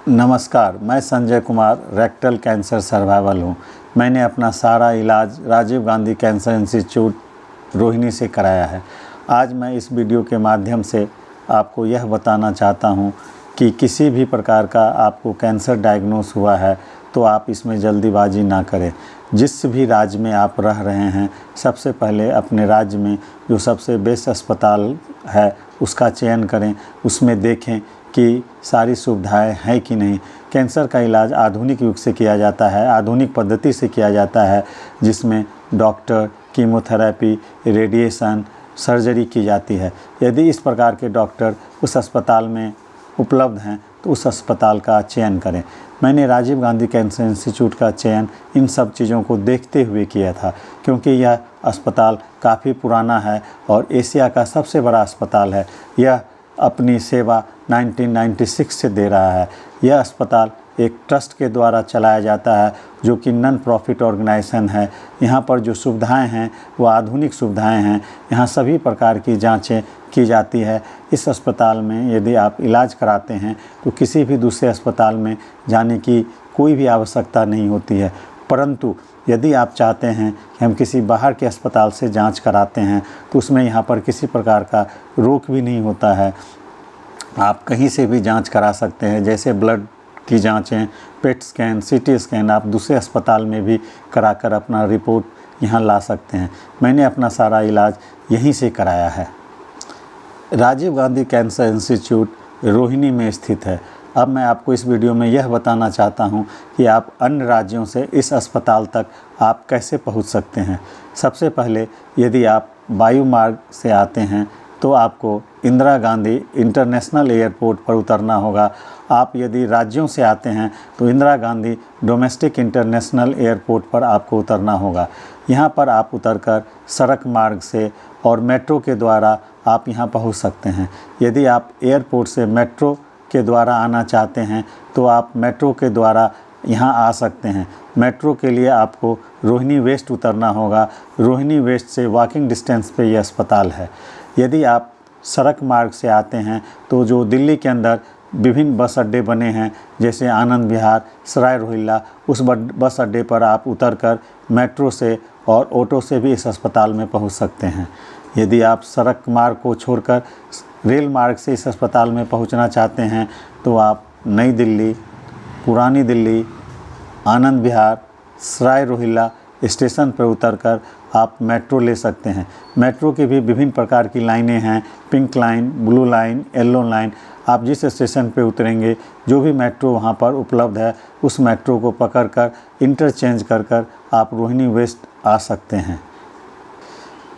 नमस्कार, मैं Sanjay Kumar rectal cancer survival हूँ। मैंने अपना सारा इलाज राजीव गांधी कैंसर इंस्टीट्यूट रोहिणी से कराया है। आज मैं इस वीडियो के माध्यम से आपको यह बताना चाहता हूँ कि किसी भी प्रकार का आपको कैंसर डायग्नोस हुआ है तो आप इसमें जल्दीबाजी ना करें। जिस भी राज्य में आप रह रहे हैं, सबसे पहले अपने राज्य में जो सबसे बेस्ट अस्पताल है उसका चयन करें, उसमें देखें कि सारी सुविधाएं हैं कि नहीं। कैंसर का इलाज आधुनिक युग से किया जाता है, आधुनिक पद्धति से किया जाता है, जिसमें डॉक्टर, कीमोथेरेपी, रेडिएशन, सर्जरी की जाती है। यदि इस प्रकार के डॉक्टर उस अस्पताल में उपलब्ध हैं तो उस अस्पताल का चयन करें। मैंने राजीव गांधी कैंसर इंस्टीट्यूट का चयन इन सब चीज़ों को देखते हुए किया था, क्योंकि यह अस्पताल काफ़ी पुराना है और एशिया का सबसे बड़ा अस्पताल है। यह अपनी सेवा 1996 से दे रहा है। यह अस्पताल एक ट्रस्ट के द्वारा चलाया जाता है, जो कि नॉन प्रॉफिट ऑर्गेनाइजेशन है। यहाँ पर जो सुविधाएं हैं वो आधुनिक सुविधाएं हैं। यहाँ सभी प्रकार की जांचें की जाती है। इस अस्पताल में यदि आप इलाज कराते हैं तो किसी भी दूसरे अस्पताल में जाने की कोई भी आवश्यकता नहीं होती है। परंतु यदि आप चाहते हैं कि हम किसी बाहर के अस्पताल से जांच कराते हैं तो उसमें यहाँ पर किसी प्रकार का रोक भी नहीं होता है। आप कहीं से भी जांच करा सकते हैं, जैसे ब्लड की जांचें, पेट स्कैन, सीटी स्कैन आप दूसरे अस्पताल में भी कराकर अपना रिपोर्ट यहाँ ला सकते हैं। मैंने अपना सारा इलाज यहीं से कराया है। राजीव गांधी कैंसर इंस्टीट्यूट रोहिणी में स्थित है। अब मैं आपको इस वीडियो में यह बताना चाहता हूं कि आप अन्य राज्यों से इस अस्पताल तक आप कैसे पहुंच सकते हैं। सबसे पहले यदि आप वायु मार्ग से आते हैं तो आपको इंदिरा गांधी इंटरनेशनल एयरपोर्ट पर उतरना होगा। आप यदि राज्यों से आते हैं तो Indira Gandhi domestic international airport पर आपको उतरना होगा। यहाँ पर आप उतरकर सड़क मार्ग से और मेट्रो के द्वारा आप यहाँ पहुँच सकते हैं। यदि आप एयरपोर्ट से मेट्रो के द्वारा आना चाहते हैं तो आप मेट्रो के द्वारा यहाँ आ सकते हैं। मेट्रो के लिए आपको रोहिणी वेस्ट उतरना होगा। रोहिणी वेस्ट से वॉकिंग डिस्टेंस पे ये अस्पताल है। यदि आप सड़क मार्ग से आते हैं तो जो दिल्ली के अंदर विभिन्न बस अड्डे बने हैं, जैसे आनंद विहार, सराय रोहिल्ला, उस बस अड्डे पर आप उतरकर मेट्रो से और ऑटो से भी इस अस्पताल में पहुंच सकते हैं। यदि आप सड़क मार्ग को छोड़कर रेल मार्ग से इस अस्पताल में पहुंचना चाहते हैं तो आप नई दिल्ली, पुरानी दिल्ली, आनंद विहार, सराय रोहिल्ला स्टेशन पर उतरकर आप मेट्रो ले सकते हैं। मेट्रो की भी विभिन्न प्रकार की लाइनें हैं, pink line, blue line, yellow line. आप जिस स्टेशन पर उतरेंगे, जो भी मेट्रो वहां पर उपलब्ध है, उस मेट्रो को पकड़कर इंटरचेंज कर आप रोहिणी वेस्ट आ सकते हैं।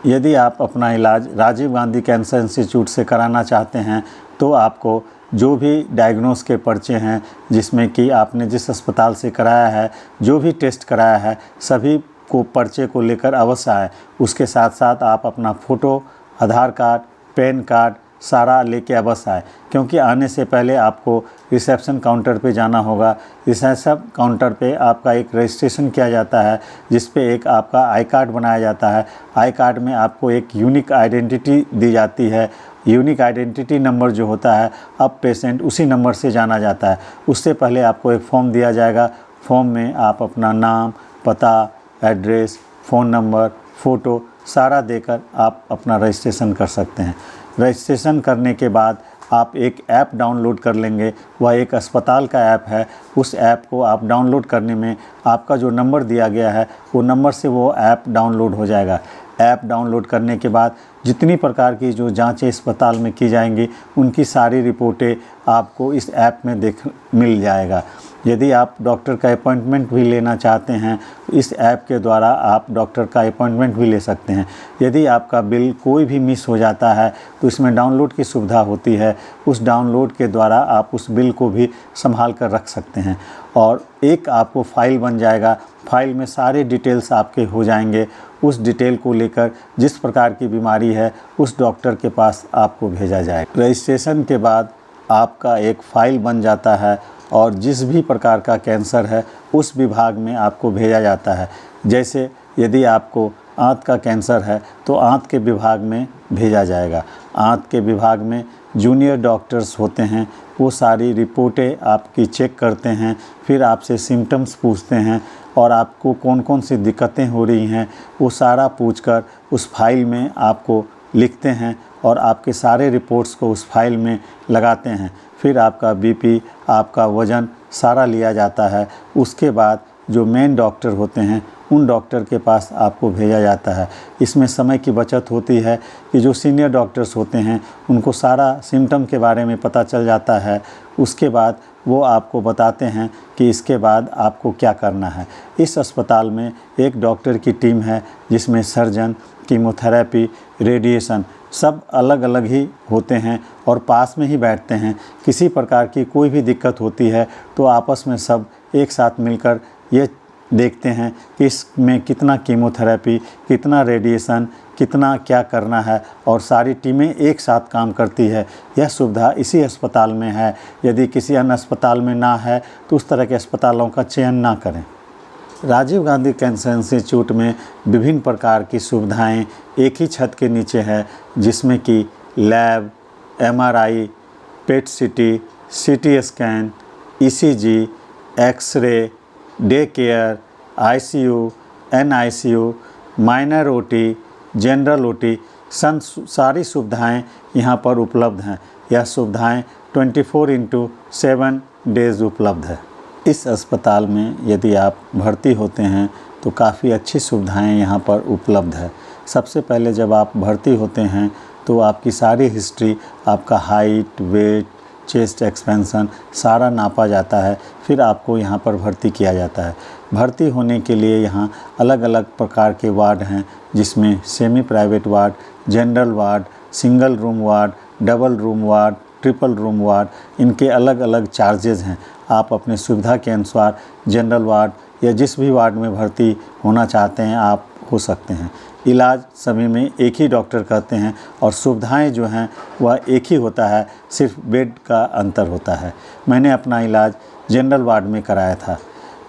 यदि आप अपना इलाज राजीव गांधी कैंसर इंस्टीट्यूट से कराना चाहते हैं तो आपको जो भी डायग्नोस के पर्चे हैं, जिसमें कि आपने जिस अस्पताल से कराया है, जो भी टेस्ट कराया है, सभी को पर्चे को लेकर अवश्य आए। उसके साथ साथ आप अपना फ़ोटो, आधार कार्ड, पैन कार्ड सारा लेके अवश्य आए, क्योंकि आने से पहले आपको रिसेप्शन काउंटर पे जाना होगा। रिसेप्शन काउंटर पे आपका एक रजिस्ट्रेशन किया जाता है, जिस पे एक आपका आई कार्ड बनाया जाता है। आई कार्ड में आपको एक यूनिक आइडेंटिटी दी जाती है। यूनिक आइडेंटिटी नंबर जो होता है, अब पेशेंट उसी नंबर से जाना जाता है। उससे पहले आपको एक फॉर्म दिया जाएगा। फॉर्म में आप अपना नाम, पता, एड्रेस, फ़ोन नंबर, फ़ोटो सारा देकर आप अपना रजिस्ट्रेशन कर सकते हैं। रजिस्ट्रेशन करने के बाद आप एक ऐप डाउनलोड कर लेंगे। वह एक अस्पताल का ऐप है। उस ऐप को आप डाउनलोड करने में आपका जो नंबर दिया गया है वो नंबर से वो ऐप डाउनलोड हो जाएगा। ऐप डाउनलोड करने के बाद जितनी प्रकार की जो जांचें अस्पताल में की जाएंगी, उनकी सारी रिपोर्टें आपको इस ऐप में मिल जाएगा। यदि आप डॉक्टर का अपॉइंटमेंट भी लेना चाहते हैं, इस ऐप के द्वारा आप डॉक्टर का अपॉइंटमेंट भी ले सकते हैं। यदि आपका बिल कोई भी मिस हो जाता है तो इसमें डाउनलोड की सुविधा होती है। उस डाउनलोड के द्वारा आप उस बिल को भी संभाल कर रख सकते हैं और एक आपको फ़ाइल बन जाएगा। फाइल में सारे डिटेल्स आपके हो जाएंगे। उस डिटेल को लेकर जिस प्रकार की बीमारी है उस डॉक्टर के पास आपको भेजा जाएगा। रजिस्ट्रेशन के बाद आपका एक फ़ाइल बन जाता है और जिस भी प्रकार का कैंसर है उस विभाग में आपको भेजा जाता है। जैसे यदि आपको आंत का कैंसर है तो आंत के विभाग में भेजा जाएगा। आंत के विभाग में जूनियर डॉक्टर्स होते हैं वो सारी रिपोर्टें आपकी चेक करते हैं, फिर आपसे सिम्टम्स पूछते हैं और आपको कौन कौन सी दिक्कतें हो रही हैं वो सारा पूछकर उस फाइल में आपको लिखते हैं और आपके सारे रिपोर्ट्स को उस फाइल में लगाते हैं। फिर आपका बीपी, आपका वज़न सारा लिया जाता है। उसके बाद जो मेन डॉक्टर होते हैं उन डॉक्टर के पास आपको भेजा जाता है। इसमें समय की बचत होती है कि जो सीनियर डॉक्टर्स होते हैं उनको सारा सिम्टम के बारे में पता चल जाता है। उसके बाद वो आपको बताते हैं कि इसके बाद आपको क्या करना है। इस अस्पताल में एक डॉक्टर की टीम है जिसमें सर्जन, कीमोथेरेपी, रेडिएशन सब अलग अलग ही होते हैं और पास में ही बैठते हैं। किसी प्रकार की कोई भी दिक्कत होती है तो आपस में सब एक साथ मिलकर ये देखते हैं कि इसमें कितना कीमोथेरेपी, कितना रेडिएशन, कितना क्या करना है और सारी टीमें एक साथ काम करती है। यह सुविधा इसी अस्पताल में है। यदि किसी अन्य अस्पताल में ना है तो उस तरह के अस्पतालों का चयन ना करें। राजीव गांधी कैंसर इंस्टीट्यूट में विभिन्न प्रकार की सुविधाएं एक ही छत के नीचे है, जिसमें कि lab, MRI, PET CT, CT scan, ECG, X ray, day care, ICU, NICU, minor OT, general OT सारी सुविधाएं यहाँ पर उपलब्ध हैं। यह सुविधाएं 24/7 डेज़ उपलब्ध है। इस अस्पताल में यदि आप भर्ती होते हैं तो काफ़ी अच्छी सुविधाएं यहाँ पर उपलब्ध है। सबसे पहले जब आप भर्ती होते हैं तो आपकी सारी हिस्ट्री, आपका हाइट, वेट, चेस्ट एक्सपेंशन सारा नापा जाता है। फिर आपको यहाँ पर भर्ती किया जाता है। भर्ती होने के लिए यहाँ अलग अलग प्रकार के वार्ड हैं, जिसमें semi private ward, general ward, single room ward, double room ward, triple room ward, इनके अलग अलग चार्जेज़ हैं। आप अपने सुविधा के अनुसार जनरल वार्ड या जिस भी वार्ड में भर्ती होना चाहते हैं आप हो सकते हैं। इलाज सभी में एक ही डॉक्टर करते हैं और सुविधाएं जो हैं वह एक ही होता है, सिर्फ बेड का अंतर होता है। मैंने अपना इलाज जनरल वार्ड में कराया था।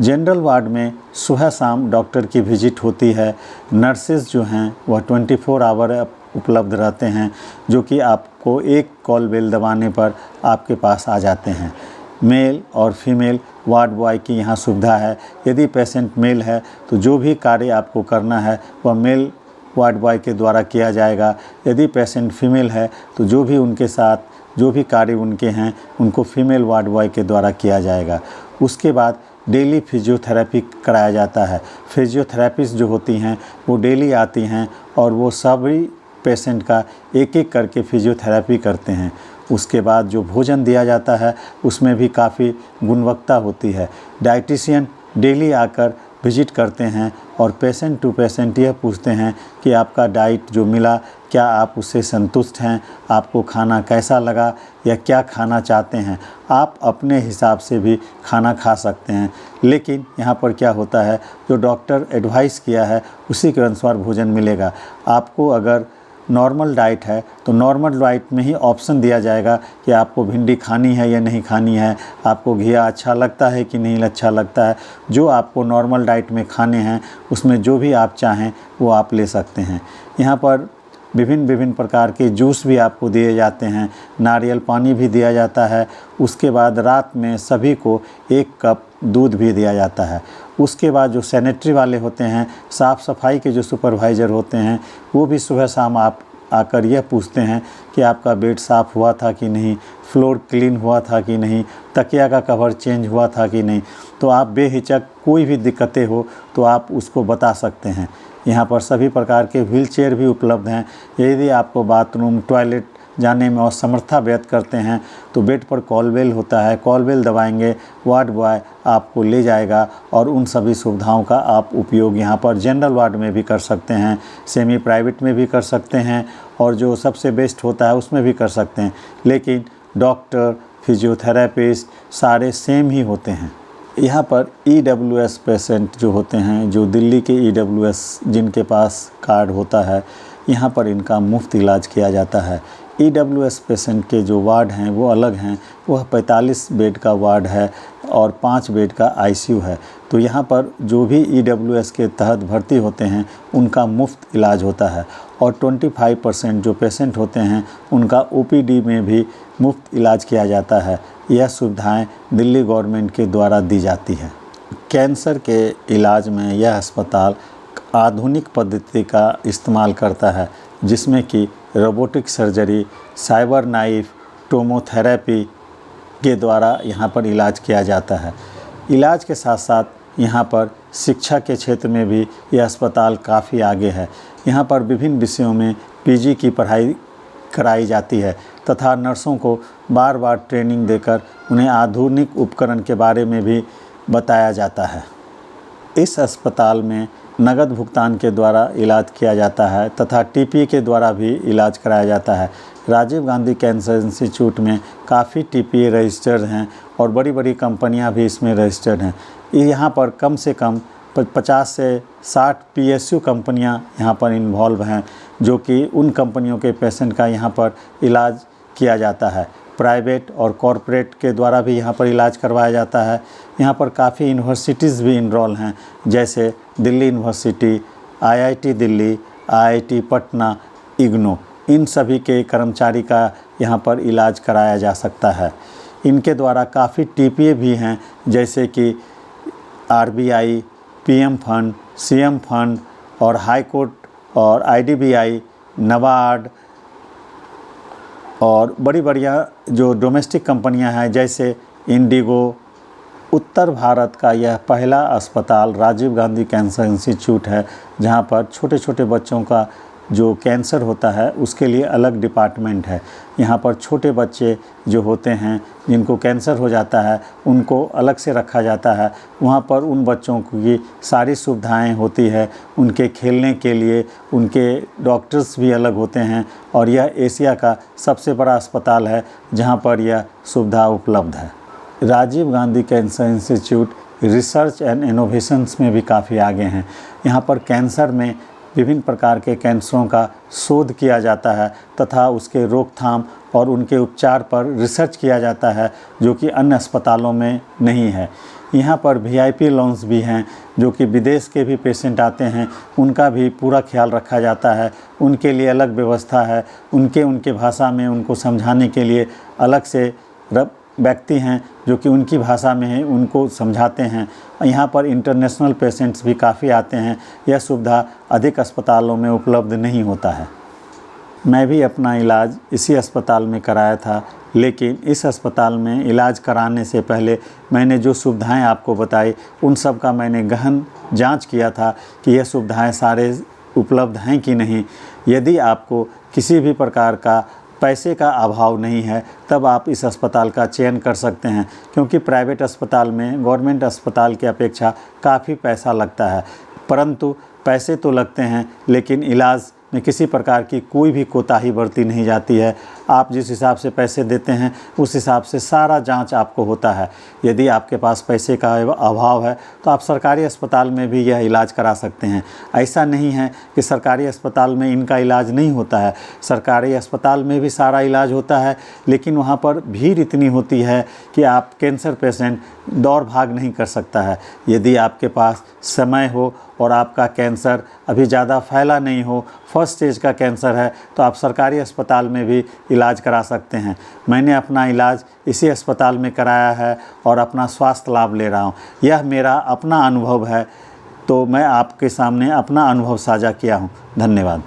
जनरल वार्ड में सुबह शाम डॉक्टर की विजिट होती है। नर्सेज जो हैं वह 24 आवर उपलब्ध रहते हैं, जो कि आपको एक कॉल बेल दबाने पर आपके पास आ जाते हैं। मेल और फीमेल वार्ड बॉय की यहाँ सुविधा है। यदि पेशेंट मेल है तो जो भी कार्य आपको करना है वह मेल वार्ड बॉय के द्वारा किया जाएगा। यदि पेशेंट फीमेल है तो जो भी उनके साथ जो भी कार्य उनके हैं उनको फीमेल वार्ड बॉय के द्वारा किया जाएगा। उसके बाद डेली फिजियोथेरेपी कराया जाता है। फिजियोथेरेपिस्ट जो होती हैं वो डेली आती हैं और वो सभी पेशेंट का एक एक करके फिजियोथेरेपी करते हैं। उसके बाद जो भोजन दिया जाता है उसमें भी काफ़ी गुणवत्ता होती है। डाइटिशियन डेली आकर विजिट करते हैं और पेशेंट टू पेशेंट यह पूछते हैं कि आपका डाइट जो मिला क्या आप उससे संतुष्ट हैं, आपको खाना कैसा लगा या क्या खाना चाहते हैं। आप अपने हिसाब से भी खाना खा सकते हैं, लेकिन यहाँ पर क्या होता है, जो डॉक्टर एडवाइस किया है उसी के अनुसार भोजन मिलेगा। आपको अगर नॉर्मल डाइट है तो नॉर्मल डाइट में ही ऑप्शन दिया जाएगा कि आपको भिंडी खानी है या नहीं खानी है, आपको घिया अच्छा लगता है कि नहीं अच्छा लगता है। जो आपको नॉर्मल डाइट में खाने हैं उसमें जो भी आप चाहें वो आप ले सकते हैं। यहाँ पर विभिन्न प्रकार के जूस भी आपको दिए जाते हैं, नारियल पानी भी दिया जाता है। उसके बाद रात में सभी को 1 कप दूध भी दिया जाता है। उसके बाद जो सैनिटरी वाले होते हैं, साफ़ सफाई के जो सुपरवाइज़र होते हैं, वो भी सुबह शाम आप आकर यह पूछते हैं कि आपका बेड साफ़ हुआ था कि नहीं, फ्लोर क्लीन हुआ था कि नहीं, तकिया का कवर चेंज हुआ था कि नहीं। तो आप बेहिचक कोई भी दिक्कतें हो तो आप उसको बता सकते हैं। यहाँ पर सभी प्रकार के व्हील चेयर भी उपलब्ध हैं। यदि आपको बाथरूम, टॉयलेट जाने में असमर्थता व्यक्त करते हैं तो बेड पर कॉल बेल होता है, कॉल बेल दबाएंगे, वार्ड बॉय आपको ले जाएगा और उन सभी सुविधाओं का आप उपयोग यहाँ पर जनरल वार्ड में भी कर सकते हैं, सेमी प्राइवेट में भी कर सकते हैं और जो सबसे बेस्ट होता है उसमें भी कर सकते हैं। लेकिन डॉक्टर, फिजियोथेरेपिस्ट सारे सेम ही होते हैं। यहाँ पर EWS पेशेंट जो होते हैं, जो दिल्ली के EWS जिनके पास कार्ड होता है यहाँ पर इनका मुफ्त इलाज किया जाता है। EWS पेशेंट के जो वार्ड हैं वो अलग हैं, वह 45 बेड का वार्ड है और 5 बेड का ICU है। तो यहाँ पर जो भी EWS के तहत भर्ती होते हैं उनका मुफ्त इलाज होता है और 25% जो पेशेंट होते हैं उनका OPD में भी मुफ्त इलाज किया जाता है। यह सुविधाएं दिल्ली गवर्नमेंट के द्वारा दी जाती है। कैंसर के इलाज में यह अस्पताल आधुनिक पद्धति का इस्तेमाल करता है, जिसमें कि robotic surgery, cyber knife, tomotherapy के द्वारा यहाँ पर इलाज किया जाता है। इलाज के साथ साथ यहाँ पर शिक्षा के क्षेत्र में भी यह अस्पताल काफ़ी आगे है। यहाँ पर विभिन्न विषयों में PG की पढ़ाई कराई जाती है तथा नर्सों को बार बार ट्रेनिंग देकर उन्हें आधुनिक उपकरण के बारे में भी बताया जाता है। इस अस्पताल में नगद भुगतान के द्वारा इलाज किया जाता है तथा TPA के द्वारा भी इलाज कराया जाता है। राजीव गांधी कैंसर इंस्टीट्यूट में काफ़ी TPA रजिस्टर्ड हैं और बड़ी बड़ी कंपनियां भी इसमें रजिस्टर्ड हैं। यहाँ पर कम से कम 50 से 60 PSU कंपनियां यहाँ पर इन्वॉल्व हैं, जो कि उन कंपनियों के पेशेंट का यहाँ पर इलाज किया जाता है। प्राइवेट और कॉरपोरेट के द्वारा भी यहाँ पर इलाज करवाया जाता है। यहाँ पर काफ़ी यूनिवर्सिटीज़ भी इनरोल हैं, जैसे Delhi university, IIT Delhi, IIT Patna, IGNOU। इन सभी के कर्मचारी का यहाँ पर इलाज कराया जा सकता है। इनके द्वारा काफ़ी TPA भी हैं, जैसे कि RBI, PM fund, CM fund और हाई कोर्ट और IDBI, NABARD और बड़ी बढ़िया जो डोमेस्टिक कंपनियां हैं जैसे इंडिगो। उत्तर भारत का यह पहला अस्पताल राजीव गांधी कैंसर इंस्टीट्यूट है, जहां पर छोटे छोटे बच्चों का जो कैंसर होता है उसके लिए अलग डिपार्टमेंट है। यहाँ पर छोटे बच्चे जो होते हैं जिनको कैंसर हो जाता है उनको अलग से रखा जाता है। वहाँ पर उन बच्चों की सारी सुविधाएं होती है, उनके खेलने के लिए उनके डॉक्टर्स भी अलग होते हैं और यह एशिया का सबसे बड़ा अस्पताल है जहाँ पर यह सुविधा उपलब्ध है। Rajiv Gandhi cancer institute research and innovations में भी काफ़ी आगे हैं। यहाँ पर कैंसर में विभिन्न प्रकार के कैंसरों का शोध किया जाता है तथा उसके रोकथाम और उनके उपचार पर रिसर्च किया जाता है, जो कि अन्य अस्पतालों में नहीं है। यहाँ पर VIP लॉन्स भी हैं, जो कि विदेश के भी पेशेंट आते हैं उनका भी पूरा ख्याल रखा जाता है। उनके लिए अलग व्यवस्था है, उनके भाषा में उनको समझाने के लिए अलग से व्यक्ति हैं जो कि उनकी भाषा में है, उनको समझाते हैं। यहाँ पर इंटरनेशनल पेशेंट्स भी काफ़ी आते हैं। यह सुविधा अधिक अस्पतालों में उपलब्ध नहीं होता है। मैं भी अपना इलाज इसी अस्पताल में कराया था, लेकिन इस अस्पताल में इलाज कराने से पहले मैंने जो सुविधाएं आपको बताई उन सब का मैंने गहन जांच किया था कि यह सुविधाएं सारे उपलब्ध हैं कि नहीं। यदि आपको किसी भी प्रकार का पैसे का अभाव नहीं है तब आप इस अस्पताल का चयन कर सकते हैं, क्योंकि प्राइवेट अस्पताल में गवर्नमेंट अस्पताल की अपेक्षा काफ़ी पैसा लगता है। परंतु पैसे तो लगते हैं, लेकिन इलाज में किसी प्रकार की कोई भी कोताही बरती नहीं जाती है। आप जिस हिसाब से पैसे देते हैं उस हिसाब से सारा जांच आपको होता है। यदि आपके पास पैसे का अभाव है तो आप सरकारी अस्पताल में भी यह इलाज करा सकते हैं। ऐसा नहीं है कि सरकारी अस्पताल में इनका इलाज नहीं होता है। सरकारी अस्पताल में भी सारा इलाज होता है, लेकिन वहाँ पर भीड़ इतनी होती है कि आप कैंसर पेशेंट दौड़ भाग नहीं कर सकता है। यदि आपके पास समय हो और आपका कैंसर अभी ज़्यादा फैला नहीं हो, फर्स्ट स्टेज का कैंसर है, तो आप सरकारी अस्पताल में भी इलाज करा सकते हैं। मैंने अपना इलाज इसी अस्पताल में कराया है और अपना स्वास्थ्य लाभ ले रहा हूँ। यह मेरा अपना अनुभव है, तो मैं आपके सामने अपना अनुभव साझा किया हूँ। धन्यवाद।